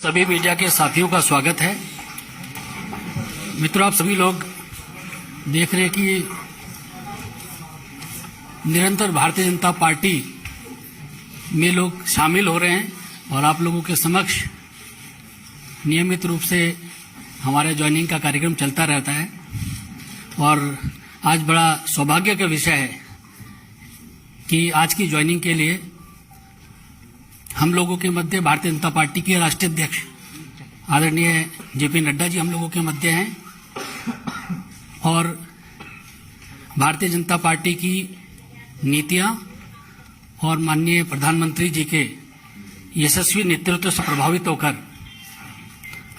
सभी मीडिया के साथियों का स्वागत है। मित्रों, आप सभी लोग देख रहे हैं कि निरंतर भारतीय जनता पार्टी में लोग शामिल हो रहे हैं और आप लोगों के समक्ष नियमित रूप से हमारे ज्वाइनिंग का कार्यक्रम चलता रहता है। और आज बड़ा सौभाग्य का विषय है कि आज की ज्वाइनिंग के लिए हम लोगों के मध्य भारतीय जनता पार्टी के राष्ट्रीय अध्यक्ष आदरणीय जेपी नड्डा जी हम लोगों के मध्य हैं और भारतीय जनता पार्टी की नीतियां और माननीय प्रधानमंत्री जी के यशस्वी नेतृत्व से प्रभावित होकर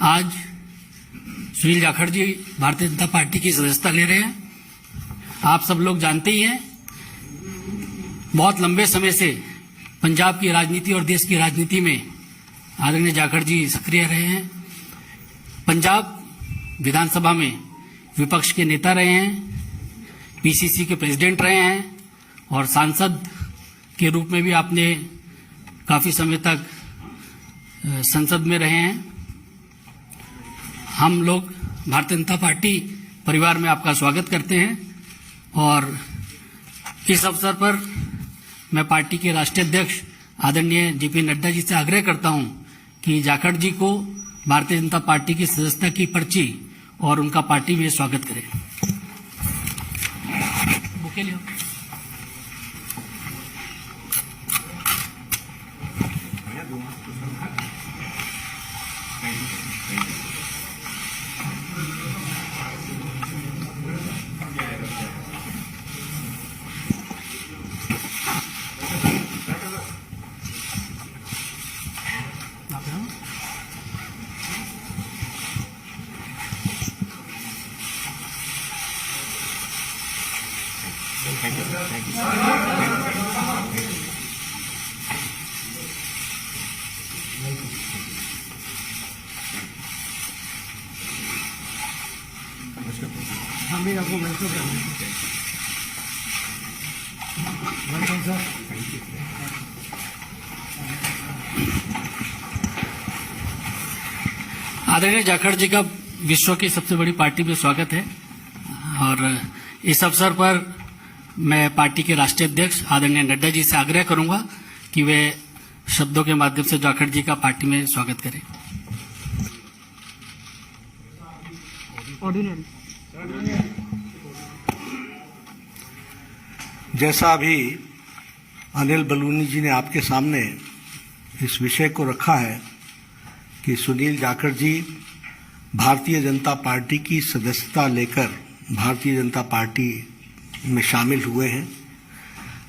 आज सुनील जाखड़ जी भारतीय जनता पार्टी की सदस्यता ले रहे हैं। आप सब लोग जानते ही हैं, बहुत लंबे समय से पंजाब की राजनीति और देश की राजनीति में आदरणीय जाखड़ जी सक्रिय रहे हैं। पंजाब विधानसभा में विपक्ष के नेता रहे हैं, पीसीसी के प्रेसिडेंट रहे हैं और सांसद के रूप में भी आपने काफी समय तक संसद में रहे हैं। हम लोग भारतीय जनता पार्टी परिवार में आपका स्वागत करते हैं और इस अवसर पर मैं पार्टी के राष्ट्रीय अध्यक्ष आदरणीय जेपी नड्डा जी से आग्रह करता हूं कि जाखड़ जी को भारतीय जनता पार्टी की सदस्यता की पर्ची और उनका पार्टी में स्वागत करें। बुके लियो। हम भी आपको वेलकम करेंगे। Welcome sir. आदरणीय जाखड़ जी का विश्व की सबसे बड़ी पार्टी में स्वागत है और इस अवसर पर मैं पार्टी के राष्ट्रीय अध्यक्ष आदरणीय नड्डा जी से आग्रह करूंगा कि वे शब्दों के माध्यम से जाखड़ जी का पार्टी में स्वागत करें। जैसा अभी अनिल बलूनी जी ने आपके सामने इस विषय को रखा है कि सुनील जाखड़ जी भारतीय जनता पार्टी की सदस्यता लेकर भारतीय जनता पार्टी में शामिल हुए हैं,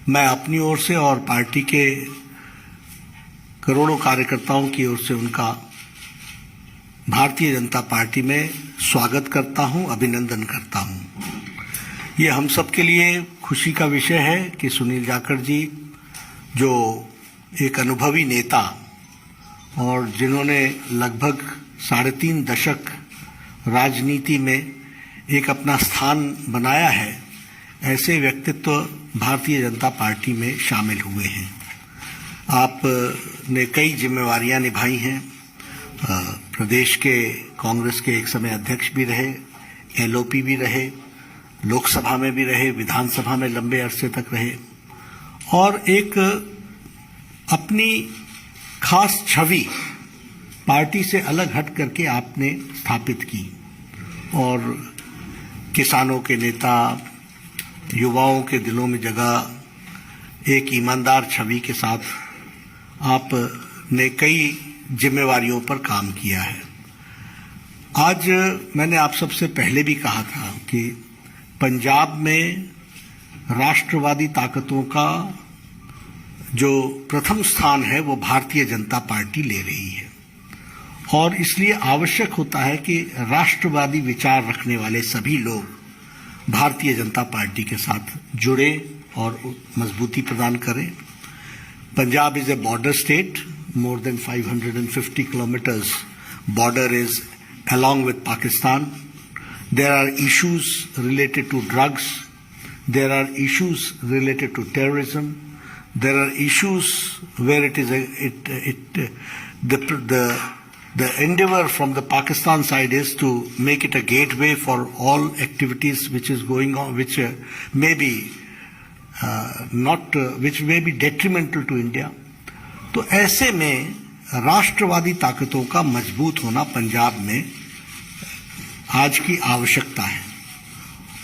मैं अपनी ओर से और पार्टी के करोड़ों कार्यकर्ताओं की ओर से उनका भारतीय जनता पार्टी में स्वागत करता हूं, अभिनंदन करता हूं। ये हम सब के लिए खुशी का विषय है कि सुनील जाखड़ जी जो एक अनुभवी नेता और जिन्होंने लगभग 3.5 दशक राजनीति में एक अपना स्थान बनाया है, ऐसे व्यक्तित्व भारतीय जनता पार्टी में शामिल हुए हैं। आपने कई जिम्मेवारियां निभाई हैं, प्रदेश के कांग्रेस के एक समय अध्यक्ष भी रहे, एलओपी भी रहे, लोकसभा में भी रहे, विधानसभा में लंबे अरसे तक रहे और एक अपनी खास छवि पार्टी से अलग हट करके आपने स्थापित की और किसानों के नेता, युवाओं के दिलों में जगह एक ईमानदार छवि के साथ आपने कई जिम्मेवारियों पर काम किया है। आज मैंने आप सबसे पहले भी कहा था कि पंजाब में राष्ट्रवादी ताकतों का जो प्रथम स्थान है वो भारतीय जनता पार्टी ले रही है और इसलिए आवश्यक होता है कि राष्ट्रवादी विचार रखने वाले सभी लोग भारतीय जनता पार्टी के साथ जुड़े और मजबूती प्रदान करें। Punjab is a border state, more than 550 kilometers border is along with Pakistan. There are issues related to drugs, there are issues related to terrorism, there are issues where it is the The endeavor from the Pakistan side is to make it a gateway for all activities which is going on, which may be which may be detrimental to India. तो ऐसे में राष्ट्रवादी ताकतों का मजबूत होना पंजाब में आज की आवश्यकता है।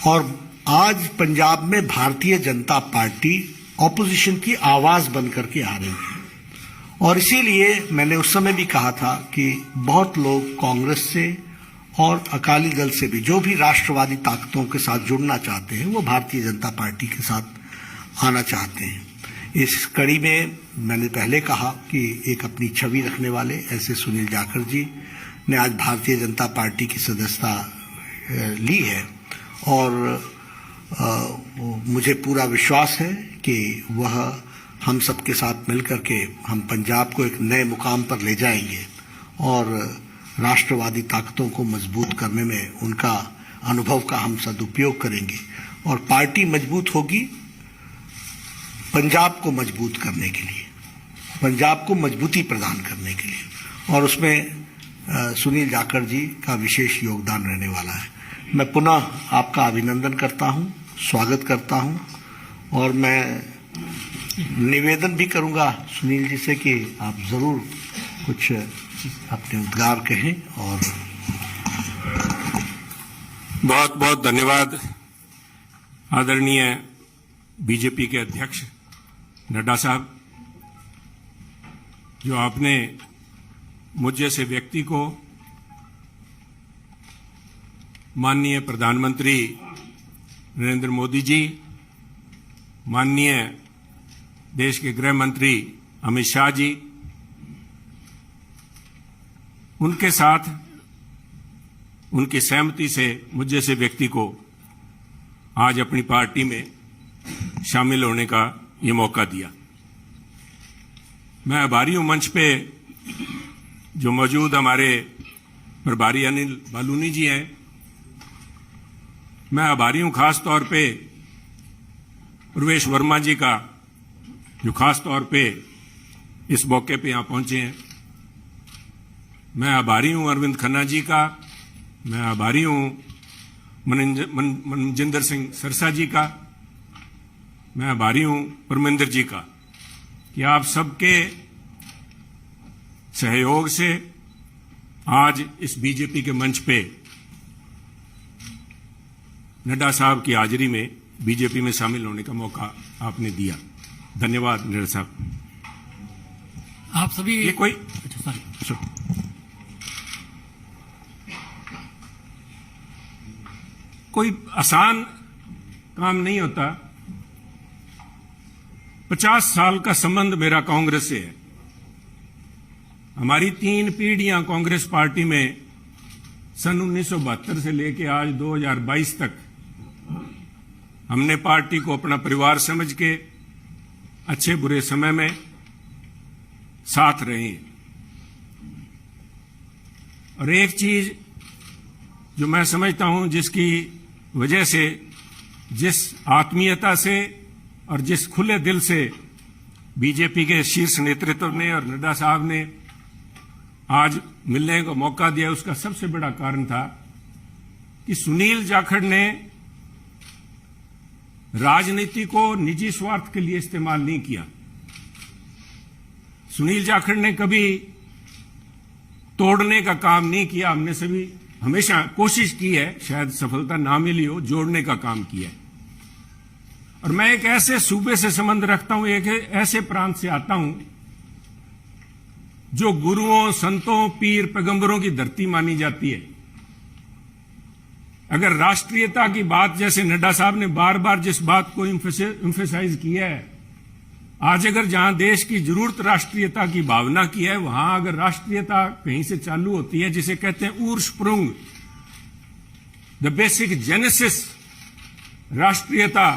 और आज पंजाब में भारतीय जनता पार्टी ऑपोजिशन की आवाज बन करके आ रही है। और इसीलिए मैंने उस समय भी कहा था कि बहुत लोग कांग्रेस से और अकाली दल से भी जो भी राष्ट्रवादी ताकतों के साथ जुड़ना चाहते हैं वो भारतीय जनता पार्टी के साथ आना चाहते हैं। इस कड़ी में मैंने पहले कहा कि एक अपनी छवि रखने वाले ऐसे सुनील जाखड़ जी ने आज भारतीय जनता पार्टी की सदस्यता ली है और मुझे पूरा विश्वास है कि वह हम सबके साथ मिलकर के हम पंजाब को एक नए मुकाम पर ले जाएंगे और राष्ट्रवादी ताकतों को मजबूत करने में उनका अनुभव का हम सदुपयोग करेंगे और पार्टी मजबूत होगी पंजाब को मजबूत करने के लिए, पंजाब को मजबूती प्रदान करने के लिए, और उसमें सुनील जाखड़ जी का विशेष योगदान रहने वाला है। मैं पुनः आपका अभिनंदन करता हूं, स्वागत करता हूं और मैं निवेदन भी करूंगा सुनील जी से कि आप जरूर कुछ अपने उद्गार कहें। और बहुत बहुत धन्यवाद आदरणीय बीजेपी के अध्यक्ष नड्डा साहब, जो आपने मुझ जैसे व्यक्ति को माननीय प्रधानमंत्री नरेंद्र मोदी जी, माननीय देश के गृह मंत्री अमित शाह जी, उनके साथ उनकी सहमति से मुझ जैसे व्यक्ति को आज अपनी पार्टी में शामिल होने का ये मौका दिया। मैं आभारी हूं मंच पे जो मौजूद हमारे प्रभारी अनिल बालूनी जी हैं। मैं आभारी हूं खास तौर पे प्रवेश वर्मा जी का, जो खास तौर पे इस मौके पे यहां पहुंचे हैं। मैं आभारी हूं अरविंद खन्ना जी का, मैं आभारी हूं मनजिंदर सिंह सरसा जी का, मैं आभारी हूं परमिंदर जी का कि आप सबके सहयोग से आज इस बीजेपी के मंच पे नड्डा साहब की हाजिरी में बीजेपी में शामिल होने का मौका आपने दिया। धन्यवाद नड्डा साहब। आप सभी ये कोई कोई आसान काम नहीं होता। 50 साल का संबंध मेरा कांग्रेस से है। हमारी 3 पीढ़ियां कांग्रेस पार्टी में सन 1972 से लेकर आज 2022 तक हमने पार्टी को अपना परिवार समझ के अच्छे बुरे समय में साथ रहे हैं। और एक चीज जो मैं समझता हूं, जिसकी वजह से, जिस आत्मीयता से और जिस खुले दिल से बीजेपी के शीर्ष नेतृत्व ने और नड्डा साहब ने आज मिलने का मौका दिया, उसका सबसे बड़ा कारण था कि सुनील जाखड़ ने राजनीति को निजी स्वार्थ के लिए इस्तेमाल नहीं किया। सुनील जाखड़ ने कभी तोड़ने का काम नहीं किया। हमने सभी हमेशा कोशिश की है, शायद सफलता ना मिली हो, जोड़ने का काम किया है। और मैं एक ऐसे सूबे से संबंध रखता हूं, एक ऐसे प्रांत से आता हूं जो गुरुओं, संतों, पीर, पैगंबरों की धरती मानी जाती है। अगर राष्ट्रीयता की बात, जैसे नड्डा साहब ने बार बार जिस बात को इम्फेसाइज किया है, आज अगर जहां देश की जरूरत राष्ट्रीयता की भावना की है, वहां अगर राष्ट्रीयता कहीं से चालू होती है, जिसे कहते हैं उर्स्प्रुंग, द बेसिक जेनेसिस राष्ट्रीयता,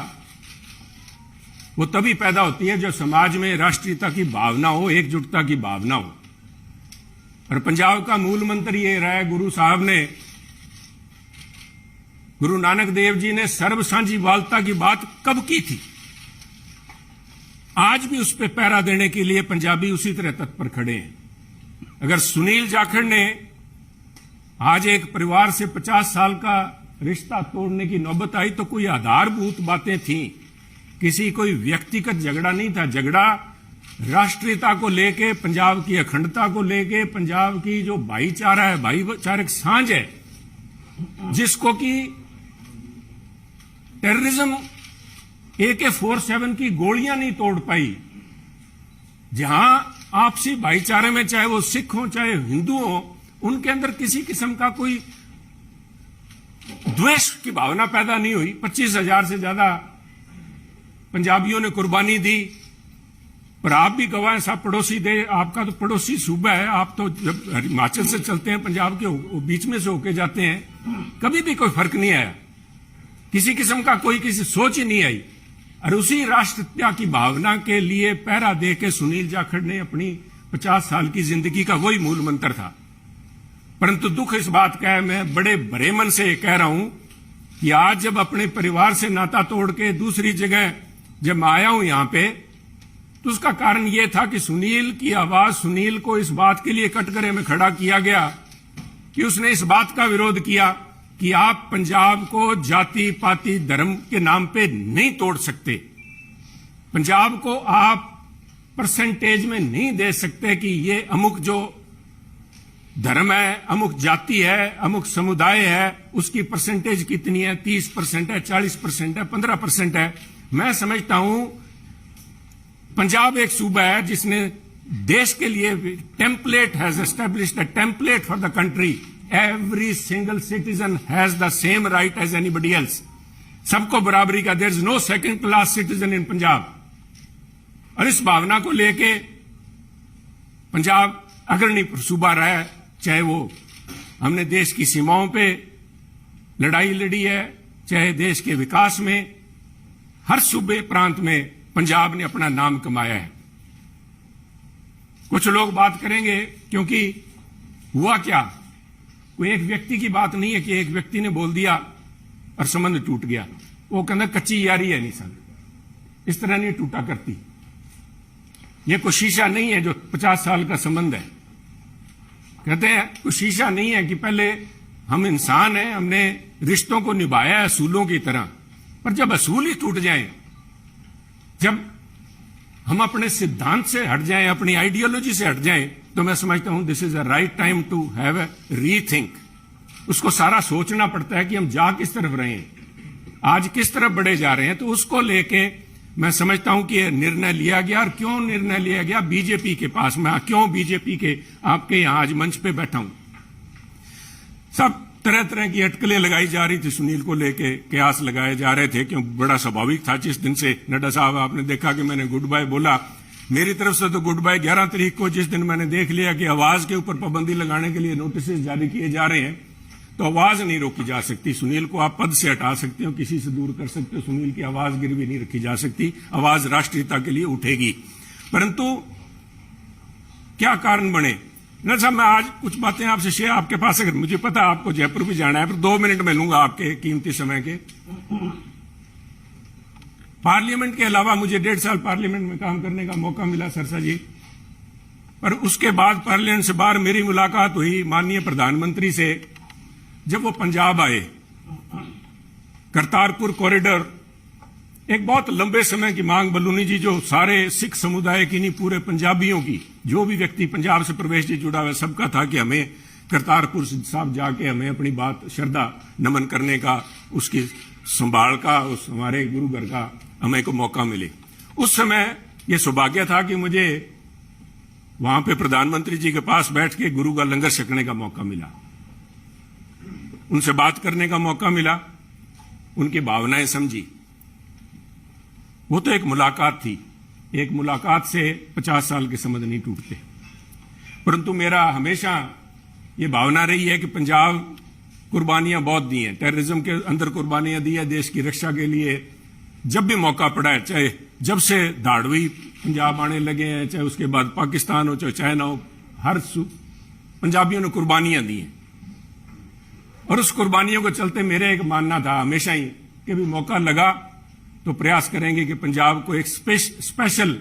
वो तभी पैदा होती है जब समाज में राष्ट्रीयता की भावना हो, एकजुटता की भावना हो। और पंजाब का मूल मंत्र ये रहा है, गुरु साहब ने, गुरु नानक देव जी ने सर्व साझीवालता की बात कब की थी? आज भी उस पर पहरा देने के लिए पंजाबी उसी तरह तत्पर खड़े हैं। अगर सुनील जाखड़ ने आज एक परिवार से 50 साल का रिश्ता तोड़ने की नौबत आई तो कोई आधारभूत बातें थी, किसी कोई व्यक्तिगत झगड़ा नहीं था। झगड़ा राष्ट्रीयता को लेके, पंजाब की अखंडता को लेके, पंजाब की जो भाईचारा है, भाईचारक सांझ है, जिसको कि टेररिज्म AK-47 की गोलियां नहीं तोड़ पाई। जहां आपसी भाईचारे में, चाहे वो सिख हो चाहे हिंदू हो, उनके अंदर किसी किस्म का कोई द्वेष की भावना पैदा नहीं हुई। 25,000 से ज्यादा पंजाबियों ने कुर्बानी दी। पर आप भी गवाह हैं, साहब पड़ोसी दे, आपका तो पड़ोसी सूबा है, आप तो जब हिमाचल से चलते हैं, पंजाब के बीच में से होके जाते हैं, कभी भी कोई फर्क नहीं आया, किसी किस्म का कोई किसी सोच ही नहीं आई। और उसी राष्ट्रीयता की भावना के लिए पहरा दे के सुनील जाखड़ ने अपनी 50 साल की जिंदगी का वही मूल मंत्र था। परंतु दुख इस बात का है, मैं बड़े भरे मन से कह रहा हूं कि आज जब अपने परिवार से नाता तोड़ के दूसरी जगह जब मैं आया हूं यहां पे, तो उसका कारण यह था कि सुनील की आवाज, सुनील को इस बात के लिए कटघरे में खड़ा किया गया कि उसने इस बात का विरोध किया कि आप पंजाब को जाति पाति धर्म के नाम पे नहीं तोड़ सकते, पंजाब को आप परसेंटेज में नहीं दे सकते कि ये अमुक जो धर्म है, अमुक जाति है, अमुक समुदाय है, उसकी परसेंटेज कितनी है, 30% है, 40% है, 15% है। मैं समझता हूं पंजाब एक सूबा है जिसने देश के लिए template has established a template for the country. Every single citizen has the same right as anybody else. सबको बराबरी का, there is no second class citizen in Punjab. और इस भावना को लेके पंजाब अग्रणी सूबा रहा है, चाहे वो हमने देश की सीमाओं पे लड़ाई लड़ी है, चाहे देश के विकास में, हर सूबे प्रांत में पंजाब ने अपना नाम कमाया है। कुछ लोग बात करेंगे क्योंकि हुआ क्या, कोई एक व्यक्ति की बात नहीं है कि एक व्यक्ति ने बोल दिया और संबंध टूट गया। वो कहना कच्ची यारी है, नहीं सन इस तरह नहीं टूटा करती। ये कोई शीशा नहीं है जो 50 साल का संबंध है। कहते हैं कोई शीशा नहीं है कि पहले हम इंसान हैं, हमने रिश्तों को निभाया है असूलों की तरह, पर जब असूल ही टूट जाएं, जब हम अपने सिद्धांत से हट जाएं, अपनी आइडियोलॉजी से हट जाएं, तो मैं समझता हूं this is a right time to have a rethink. उसको सारा सोचना पड़ता है कि हम जा किस तरफ रहे हैं, आज किस तरफ बढ़े जा रहे हैं। तो उसको लेके मैं समझता हूं कि निर्णय लिया गया। और क्यों निर्णय लिया गया, बीजेपी के पास, मैं क्यों बीजेपी के आपके यहां आज मंच पे बैठा हूं। सब तरह तरह की अटकलें लगाई जा रही थी सुनील को लेके, कयास लगाए जा रहे थे, क्यों बड़ा स्वाभाविक था। जिस दिन से नड्डा साहब आपने देखा कि मैंने गुड बाय बोला, मेरी तरफ से तो गुड बाय 11 तारीख को, जिस दिन मैंने देख लिया कि आवाज के ऊपर पाबंदी लगाने के लिए नोटिस जारी किए जा रहे हैं, तो आवाज नहीं रोकी जा सकती। सुनील को आप पद से हटा सकते हो, किसी से दूर कर सकते हो, सुनील की आवाज गिरवी नहीं रखी जा सकती। आवाज राष्ट्रीयता के लिए उठेगी। परंतु क्या कारण बने न साहब, मैं आज कुछ बातें आपसे शेयर, आपके पास अगर मुझे पता आपको जयपुर भी जाना है, पर 2 मिनट में लूंगा आपके कीमती समय के। पार्लियामेंट के अलावा मुझे 1.5 साल पार्लियामेंट में काम करने का मौका मिला सरसा जी, पर उसके बाद पार्लियामेंट से बाहर मेरी मुलाकात हुई माननीय प्रधानमंत्री से जब वो पंजाब आए। करतारपुर कॉरिडोर एक बहुत लंबे समय की मांग बलूनी जी, जो सारे सिख समुदाय की नहीं, पूरे पंजाबियों की, जो भी व्यक्ति पंजाब से प्रवेश जी जुड़ा हुआ सबका था कि हमें करतारपुर साहब जाके हमें अपनी बात श्रद्धा नमन करने का, उसकी संभाल का, उस हमारे गुरु घर का हमें को मौका मिले। उस समय यह सौभाग्य था कि मुझे वहां पे प्रधानमंत्री जी के पास बैठ के गुरु का लंगर छकने का मौका मिला, उनसे बात करने का मौका मिला, उनकी भावनाएं समझी। वो तो एक मुलाकात थी, एक मुलाकात से 50 साल के संबंध नहीं टूटते। परंतु मेरा हमेशा ये भावना रही है कि पंजाब कुर्बानियां बहुत दी हैं, टेररिज्म के अंदर कुर्बानियां दी है देश की रक्षा के लिए। जब भी मौका पड़ा है, चाहे जब से धाड़वी पंजाब आने लगे हैं, चाहे उसके बाद पाकिस्तान हो, चाहे चाइना हो, हर पंजाबियों ने कुर्बानियां दी हैं। और उस कुर्बानियों को चलते मेरे एक मानना था हमेशा ही कि भी मौका लगा तो प्रयास करेंगे कि पंजाब को एक स्पेशल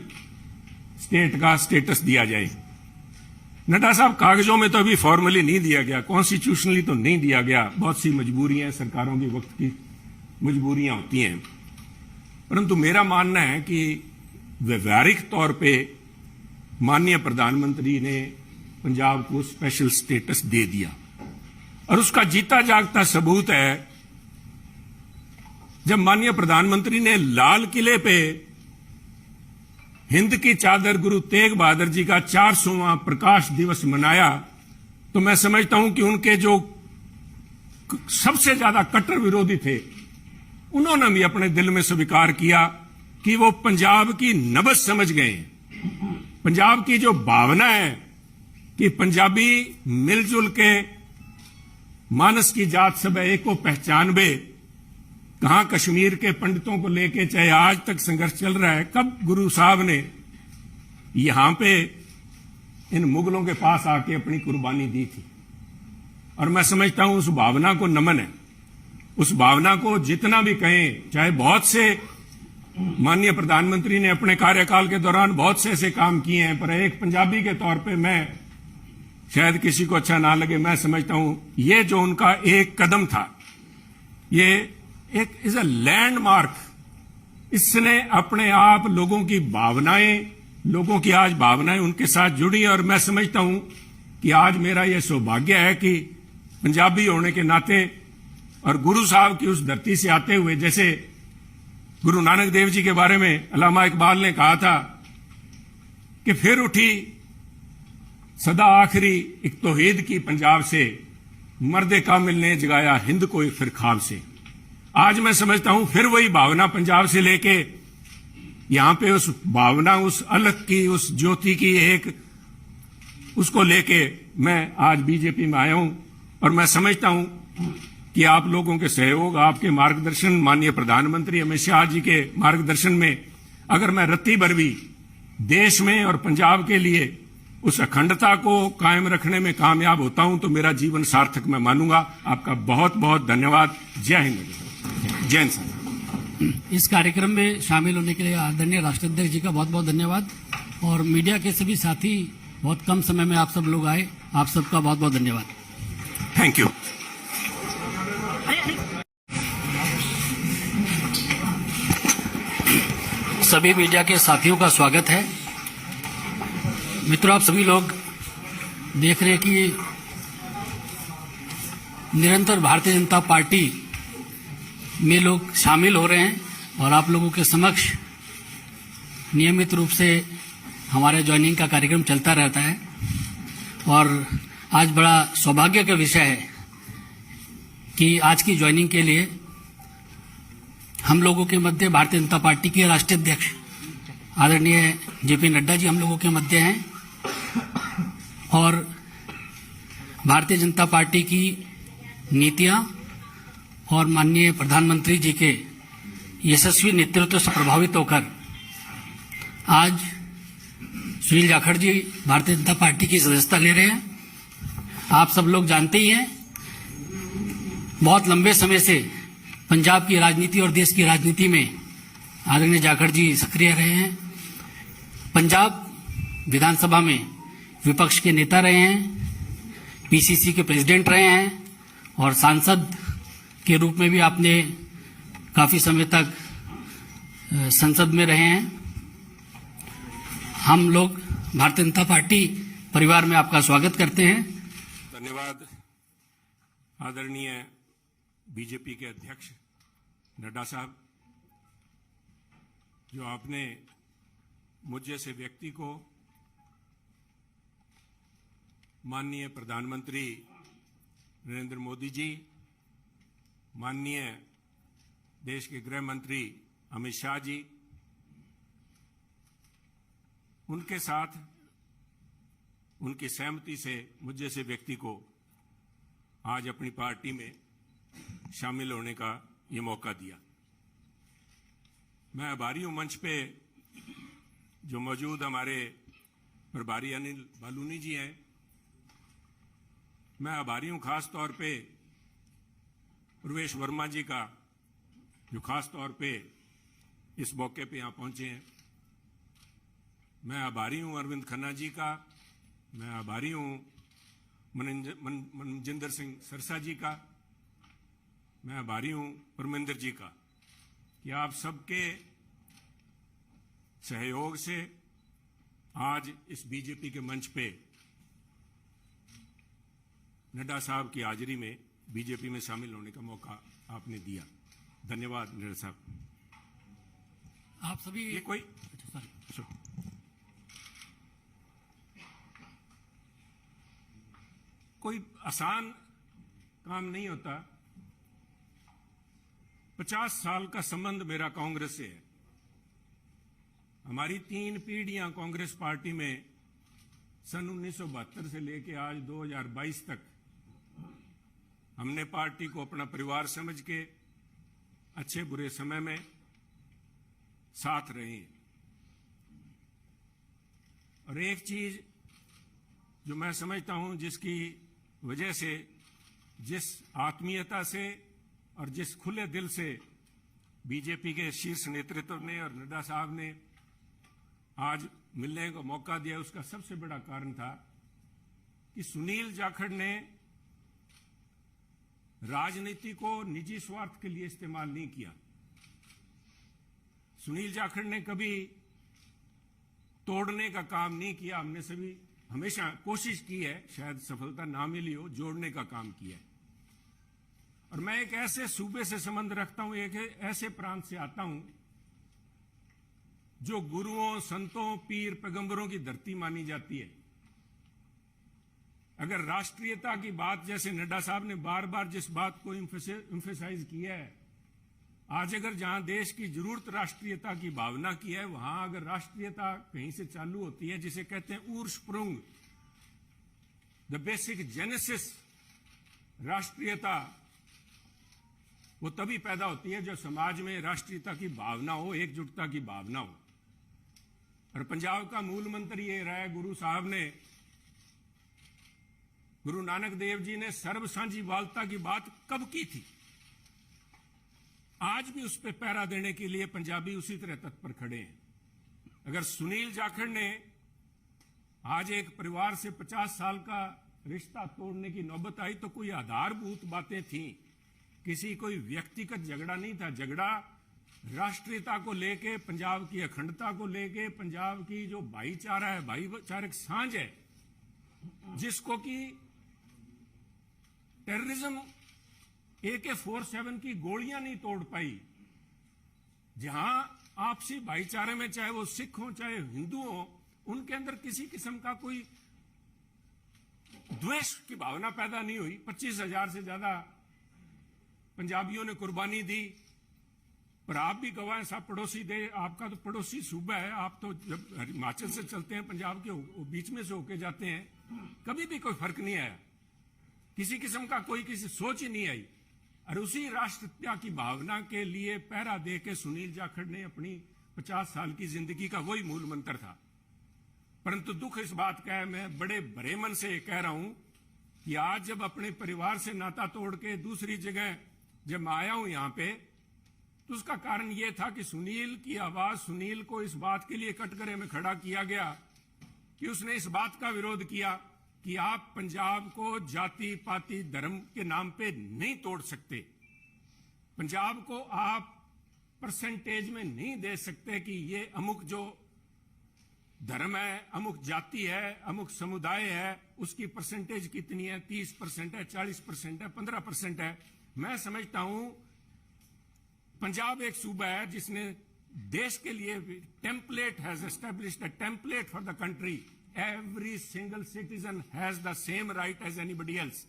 स्टेट का स्टेटस दिया जाए। नड्डा साहब, कागजों में तो अभी फॉर्मली नहीं दिया गया, कॉन्स्टिट्यूशनली तो नहीं दिया गया, बहुत सी मजबूरियां, सरकारों की वक्त की मजबूरियां होती हैं, परंतु मेरा मानना है कि व्यवहारिक तौर पे माननीय प्रधानमंत्री ने पंजाब को स्पेशल स्टेटस दे दिया और उसका जीता जागता सबूत है जब माननीय प्रधानमंत्री ने लाल किले पे हिंद की चादर गुरु तेग बहादुर जी का 400वां प्रकाश दिवस मनाया, तो मैं समझता हूं कि उनके जो सबसे ज्यादा कट्टर विरोधी थे उन्होंने भी अपने दिल में स्वीकार किया कि वो पंजाब की नब्ज समझ गए। पंजाब की जो भावना है कि पंजाबी मिलजुल के मानस की जात सब एक को पहचानबे, कहां कश्मीर के पंडितों को लेके चाहे आज तक संघर्ष चल रहा है, कब गुरु साहब ने यहां पे इन मुगलों के पास आके अपनी कुर्बानी दी थी। और मैं समझता हूं उस भावना को नमन है, उस भावना को जितना भी कहें, चाहे बहुत से माननीय प्रधानमंत्री ने अपने कार्यकाल के दौरान बहुत से ऐसे काम किए हैं, पर एक पंजाबी के तौर पे मैं, शायद किसी को अच्छा ना लगे, मैं समझता हूं ये जो उनका एक कदम था, ये एक इज अ लैंडमार्क। इसने अपने आप लोगों की भावनाएं, लोगों की आज भावनाएं उनके साथ जुड़ी, और मैं समझता हूं कि आज मेरा यह सौभाग्य है कि पंजाबी होने के नाते और गुरु साहब की उस धरती से आते हुए, जैसे गुरु नानक देव जी के बारे में अल्लामा इकबाल ने कहा था कि फिर उठी सदा आखिरी एक तौहीद की पंजाब से, मर्दे कामिल ने जगाया हिंद को फिर ख्वाब से। आज मैं समझता हूं फिर वही भावना पंजाब से लेके यहां पे उस भावना, उस अलग की, उस ज्योति की एक, उसको लेके मैं आज बीजेपी में आया हूं। और मैं समझता हूं कि आप लोगों के सहयोग, आपके मार्गदर्शन, माननीय प्रधानमंत्री अमित शाह जी के मार्गदर्शन में अगर मैं रत्ती भर भी देश में और पंजाब के लिए उस अखंडता को कायम रखने में कामयाब होता हूं तो मेरा जीवन सार्थक मैं मानूंगा। आपका बहुत बहुत धन्यवाद। जय हिंद, जय हिंद। इस कार्यक्रम में शामिल होने के लिए आदरणीय राष्ट्राध्यक्ष जी का बहुत बहुत धन्यवाद, और मीडिया के सभी साथी, बहुत कम समय में आप सब लोग आए, आप सबका बहुत बहुत धन्यवाद। Thank you. सभी मीडिया के साथियों का स्वागत है। मित्रों, आप सभी लोग देख रहे हैं कि निरंतर भारतीय जनता पार्टी में लोग शामिल हो रहे हैं और आप लोगों के समक्ष नियमित रूप से हमारे ज्वाइनिंग का कार्यक्रम चलता रहता है। और आज बड़ा सौभाग्य का विषय है कि आज की ज्वाइनिंग के लिए हम लोगों के मध्य भारतीय जनता पार्टी के राष्ट्रीय अध्यक्ष आदरणीय जेपी नड्डा जी हम लोगों के मध्य हैं, और भारतीय जनता पार्टी की नीतियां और माननीय प्रधानमंत्री जी के यशस्वी नेतृत्व से प्रभावित होकर आज सुनील जाखड़ जी भारतीय जनता पार्टी की सदस्यता ले रहे हैं। आप सब लोग जानते ही हैं, बहुत लंबे समय से पंजाब की राजनीति और देश की राजनीति में आदरणीय जाखड़ जी सक्रिय रहे हैं। पंजाब विधानसभा में विपक्ष के नेता रहे हैं, पीसीसी के प्रेसिडेंट रहे हैं, और सांसद के रूप में भी आपने काफी समय तक संसद में रहे हैं। हम लोग भारतीय जनता पार्टी परिवार में आपका स्वागत करते हैं। धन्यवाद आदरणीय बीजेपी के अध्यक्ष नड्डा साहब, जो आपने मुझ जैसे व्यक्ति को माननीय प्रधानमंत्री नरेंद्र मोदी जी, माननीय देश के गृह मंत्री अमित शाह जी, उनके साथ उनकी सहमति से मुझ जैसे व्यक्ति को आज अपनी पार्टी में शामिल होने का ये मौका दिया। मैं आभारी हूं मंच पे जो मौजूद हमारे प्रभारी अनिल बालूनी जी हैं। मैं आभारी हूं खास तौर पे प्रवेश वर्मा जी का, जो खास तौर पे इस मौके पे यहां पहुंचे हैं। मैं आभारी हूं अरविंद खन्ना जी का, मैं आभारी हूं मनजिंदर सिंह सरसा जी का, मैं आभारी हूं परमिंदर जी का कि आप सबके सहयोग से आज इस बीजेपी के मंच पे नड्डा साहब की हाजिरी में बीजेपी में शामिल होने का मौका आपने दिया। धन्यवाद नड्डा साहब। आप सभी ये कोई सॉरी कोई आसान काम नहीं होता। 50 साल का संबंध मेरा कांग्रेस से है। हमारी 3 पीढ़ियां कांग्रेस पार्टी में सन 1972 से लेकर आज 2022 तक हमने पार्टी को अपना परिवार समझ के अच्छे बुरे समय में साथ रहे हैं। और एक चीज जो मैं समझता हूं, जिसकी वजह से, जिस आत्मीयता से और जिस खुले दिल से बीजेपी के शीर्ष नेतृत्व ने और नड्डा साहब ने आज मिलने का मौका दिया, उसका सबसे बड़ा कारण था कि सुनील जाखड़ ने राजनीति को निजी स्वार्थ के लिए इस्तेमाल नहीं किया। सुनील जाखड़ ने कभी तोड़ने का काम नहीं किया। हमने सभी हमेशा कोशिश की है, शायद सफलता ना मिली हो, जोड़ने का काम किया है। और मैं एक ऐसे सूबे से संबंध रखता हूं, एक ऐसे प्रांत से आता हूं जो गुरुओं, संतों, पीर, पैगंबरों की धरती मानी जाती है। अगर राष्ट्रीयता की बात, जैसे नड्डा साहब ने बार बार जिस बात को इम्फेसाइज किया है, आज अगर जहां देश की जरूरत राष्ट्रीयता की भावना की है, वहां अगर राष्ट्रीयता कहीं से चालू होती है, जिसे कहते हैं उर्स्प्रुंग, द बेसिक जेनेसिस राष्ट्रीयता, वो तभी पैदा होती है जब समाज में राष्ट्रीयता की भावना हो, एकजुटता की भावना हो। और पंजाब का मूल मंत्र ये रहा है, गुरु नानक देव जी ने सर्व साझीवालता की बात कब की थी? आज भी उस पर पहरा देने के लिए पंजाबी उसी तरह तत्पर खड़े हैं। अगर सुनील जाखड़ ने आज एक परिवार से 50 साल का रिश्ता तोड़ने की नौबत आई तो कोई आधारभूत बातें थीं, किसी कोई व्यक्तिगत झगड़ा नहीं था। झगड़ा राष्ट्रीयता को लेके, पंजाब की अखंडता को लेके, पंजाब की जो भाईचारा है, भाईचारक सांझ है, जिसको कि टेररिज्म AK-47 की गोलियां नहीं तोड़ पाई। जहां आपसी भाईचारे में, चाहे वो सिख हो चाहे हिंदू हो, उनके अंदर किसी किस्म का कोई द्वेष की भावना पैदा नहीं हुई। 25,000 से ज्यादा पंजाबियों ने कुर्बानी दी। पर आप भी गवाह हैं, साहब पड़ोसी दे, आपका तो पड़ोसी सूबा है, आप तो जब हिमाचल से चलते हैं, पंजाब के बीच में से होके जाते हैं, कभी भी कोई फर्क नहीं आया, किसी किस्म का कोई किसी सोच ही नहीं आई। और उसी राष्ट्रीयता की भावना के लिए पहरा दे के सुनील जाखड़ ने अपनी 50 साल की जिंदगी का वही मूल मंत्र था। परंतु दुख इस बात का है, मैं बड़े भरे मन से कह रहा हूं कि आज जब अपने परिवार से नाता तोड़ के दूसरी जगह जब मैं आया हूं यहां पे, तो उसका कारण यह था कि सुनील की आवाज, सुनील को इस बात के लिए कटघरे में खड़ा किया गया कि उसने इस बात का विरोध किया कि आप पंजाब को जाति पाति धर्म के नाम पे नहीं तोड़ सकते। पंजाब को आप परसेंटेज में नहीं दे सकते कि ये अमुक जो धर्म है, अमुक जाति है, अमुक समुदाय है, उसकी परसेंटेज कितनी है, 30% है, 40% है, 15% है। मैं समझता हूं पंजाब एक सूबा है जिसने देश के लिए template has established a template for the country. Every single citizen has the same right as anybody else.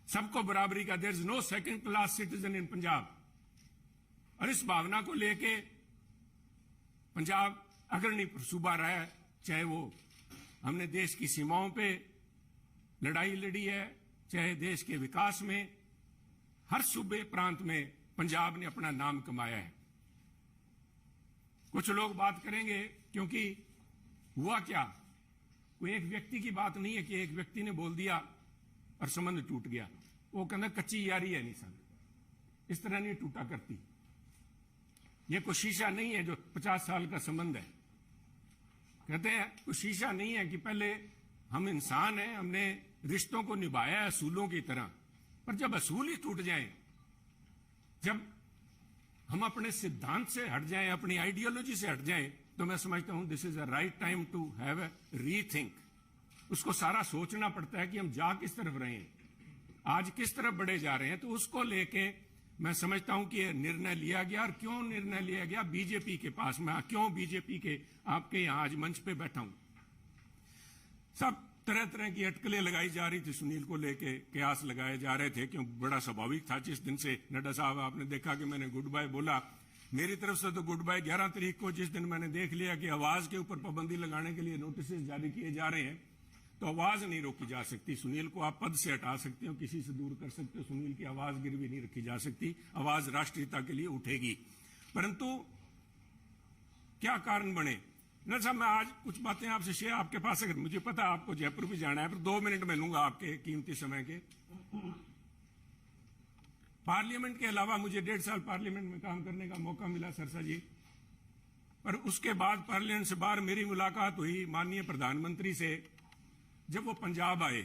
सबको बराबरी का, there is no second class citizen in Punjab. और इस भावना को लेके पंजाब अग्रणी सूबा रहा है, चाहे वो हमने देश की सीमाओं पे लड़ाई लड़ी है, चाहे देश के विकास में, हर सूबे प्रांत में पंजाब ने अपना नाम कमाया है। कुछ लोग बात करेंगे क्योंकि हुआ क्या, कोई एक व्यक्ति की बात नहीं है कि एक व्यक्ति ने बोल दिया और संबंध टूट गया। वो कहना कच्ची यारी है निशान, इस तरह नहीं टूटा करती। ये कोई शीशा नहीं है जो 50 साल का संबंध है। कहते हैं कोई शीशा नहीं है कि पहले हम इंसान हैं, हमने रिश्तों को निभाया है असूलों की तरह, पर जब असूल ही टूट जाएं, जब हम अपने सिद्धांत से हट जाएं, अपनी आइडियोलॉजी से हट जाएं, तो मैं समझता हूं this is a right time to have a rethink. उसको सारा सोचना पड़ता है कि हम जा किस तरफ रहे हैं, आज किस तरफ बढ़े जा रहे हैं। तो उसको लेके मैं समझता हूं कि यह निर्णय लिया गया। और क्यों निर्णय लिया गया? बीजेपी के पास मैं क्यों बीजेपी के आपके यहां आज मंच पे बैठा हूं। सब तरह तरह की अटकलें लगाई जा रही थी सुनील को लेके, कयास लगाए जा रहे थे, क्यों बड़ा स्वाभाविक था। जिस दिन से नड्डा साहब आपने देखा कि मैंने गुड बाय बोला, मेरी तरफ से तो गुड बाय 11 तारीख को, जिस दिन मैंने देख लिया कि आवाज के ऊपर पाबंदी लगाने के लिए नोटिस जारी किए जा रहे हैं, तो आवाज नहीं रोकी जा सकती। सुनील को आप पद से हटा सकते हो, किसी से दूर कर सकते हो, सुनील की आवाज गिरवी नहीं रखी जा सकती। आवाज राष्ट्रीयता के लिए उठेगी। परंतु क्या कारण बने न साहब, मैं आज कुछ बातें आपसे शेयर, आपके पास अगर मुझे पता आपको जयपुर भी जाना है, पर 2 मिनट में लूंगा आपके कीमती समय के। पार्लियामेंट के अलावा मुझे 1.5 साल पार्लियामेंट में काम करने का मौका मिला सरसा जी, पर उसके बाद पार्लियामेंट से बाहर मेरी मुलाकात हुई माननीय प्रधानमंत्री से जब वो पंजाब आए।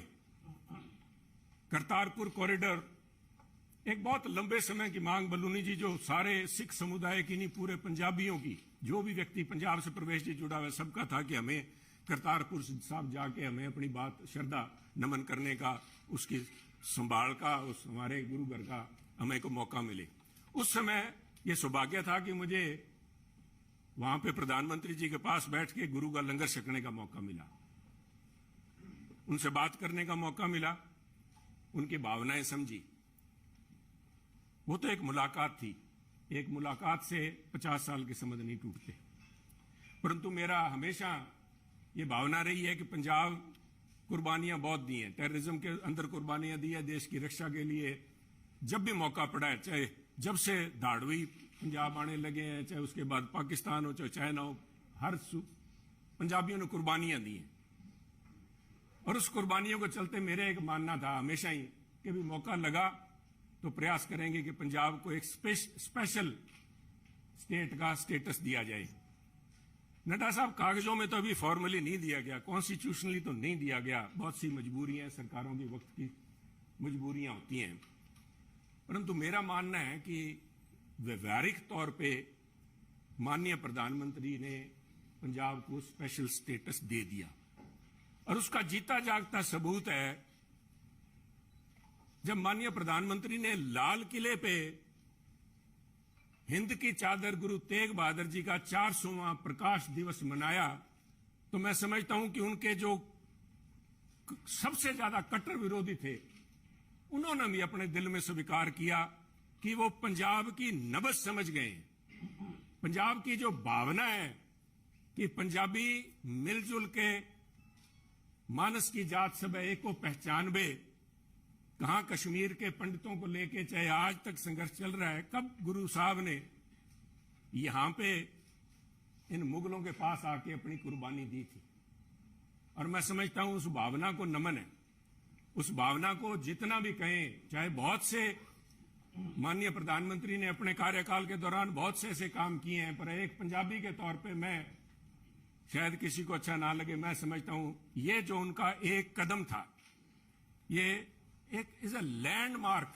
करतारपुर कॉरिडोर एक बहुत लंबे समय की मांग, बलूनी जी, जो सारे सिख समुदाय की नहीं पूरे पंजाबियों की, जो भी व्यक्ति पंजाब से प्रवेश जी जुड़ा हुआ सबका था कि हमें करतारपुर साहब जाके हमें अपनी बात श्रद्धा नमन करने का, उसकी संभाल का, उस हमारे गुरु घर का हमें को मौका मिले। उस समय यह सौभाग्य था कि मुझे वहां पे प्रधानमंत्री जी के पास बैठ के गुरु का लंगर छकने का मौका मिला, उनसे बात करने का मौका मिला, उनकी भावनाएं समझी। वो तो एक मुलाकात थी, एक मुलाकात से 50 साल के संबंध नहीं टूटते। परंतु मेरा हमेशा ये भावना रही है कि पंजाब कुर्बानियां बहुत दी हैं, टेररिज्म के अंदर कुर्बानियां दी है, देश की रक्षा के लिए जब भी मौका पड़ा है, चाहे जब से धाड़वी पंजाब आने लगे हैं, चाहे उसके बाद पाकिस्तान हो, चाहे चाइना हो, हर पंजाबियों ने कुर्बानियां दी हैं। और उस कुर्बानियों को चलते मेरे एक मानना था हमेशा ही कि भी मौका लगा तो प्रयास करेंगे कि पंजाब को एक स्पेशल स्टेट का स्टेटस दिया जाए। नड्डा साहब, कागजों में तो अभी फॉर्मली नहीं दिया गया, कॉन्स्टिट्यूशनली तो नहीं दिया गया, बहुत सी मजबूरियां, सरकारों की वक्त की मजबूरियां होती हैं। परंतु मेरा मानना है कि व्यवहारिक तौर पे माननीय प्रधानमंत्री ने पंजाब को स्पेशल स्टेटस दे दिया। और उसका जीता जागता सबूत है जब माननीय प्रधानमंत्री ने लाल किले पे हिंद की चादर गुरु तेग बहादुर जी का 400वां प्रकाश दिवस मनाया, तो मैं समझता हूं कि उनके जो सबसे ज्यादा कट्टर विरोधी थे, उन्होंने भी अपने दिल में स्वीकार किया कि वो पंजाब की नब्ज समझ गए। पंजाब की जो भावना है कि पंजाबी मिलजुल के मानस की जात सब एक को पहचानबे, कहां कश्मीर के पंडितों को लेके चाहे आज तक संघर्ष चल रहा है, कब गुरु साहब ने यहां पे इन मुगलों के पास आके अपनी कुर्बानी दी थी। और मैं समझता हूं उस भावना को नमन है, उस भावना को जितना भी कहें, चाहे बहुत से माननीय प्रधानमंत्री ने अपने कार्यकाल के दौरान बहुत से ऐसे काम किए हैं, पर एक पंजाबी के तौर पे मैं, शायद किसी को अच्छा ना लगे, मैं समझता हूं ये जो उनका एक कदम था, ये एक इज अ लैंडमार्क।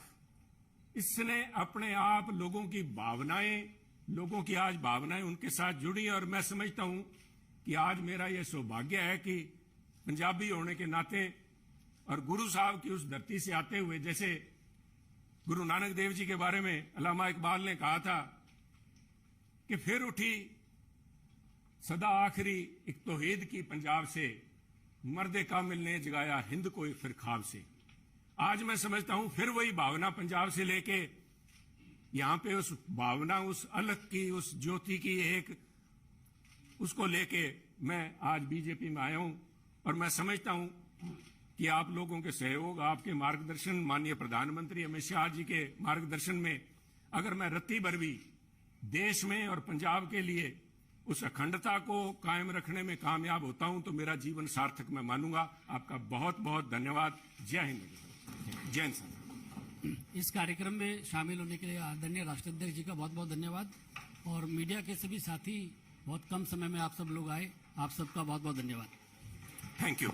इसने अपने आप लोगों की भावनाएं, लोगों की आज भावनाएं उनके साथ जुड़ी। और मैं समझता हूं कि आज मेरा यह सौभाग्य है कि पंजाबी होने के नाते और गुरु साहब की उस धरती से आते हुए, जैसे गुरु नानक देव जी के बारे में अल्लामा इकबाल ने कहा था कि फिर उठी सदा आखिरी एक तौहीद की पंजाब से, मर्दे कामिल ने जगाया हिंद को एक फिर ख्वाब से। आज मैं समझता हूं फिर वही भावना पंजाब से लेके यहां पे उस भावना, उस अलग की, उस ज्योति की एक, उसको लेके मैं आज बीजेपी में आया हूं। और मैं समझता हूं कि आप लोगों के सहयोग, आपके मार्गदर्शन, माननीय प्रधानमंत्री अमित शाह जी के मार्गदर्शन में अगर मैं रत्ती भर भी देश में और पंजाब के लिए उस अखंडता को कायम रखने में कामयाब होता हूं तो मेरा जीवन सार्थक मैं मानूंगा। आपका बहुत बहुत धन्यवाद। जय हिंद, जय हिंद सर। इस कार्यक्रम में शामिल होने के लिए आदरणीय राष्ट्राध्यक्ष जी का बहुत बहुत धन्यवाद। और मीडिया के सभी साथी, बहुत कम समय में आप सब लोग आए, आप सबका बहुत बहुत धन्यवाद। Thank you.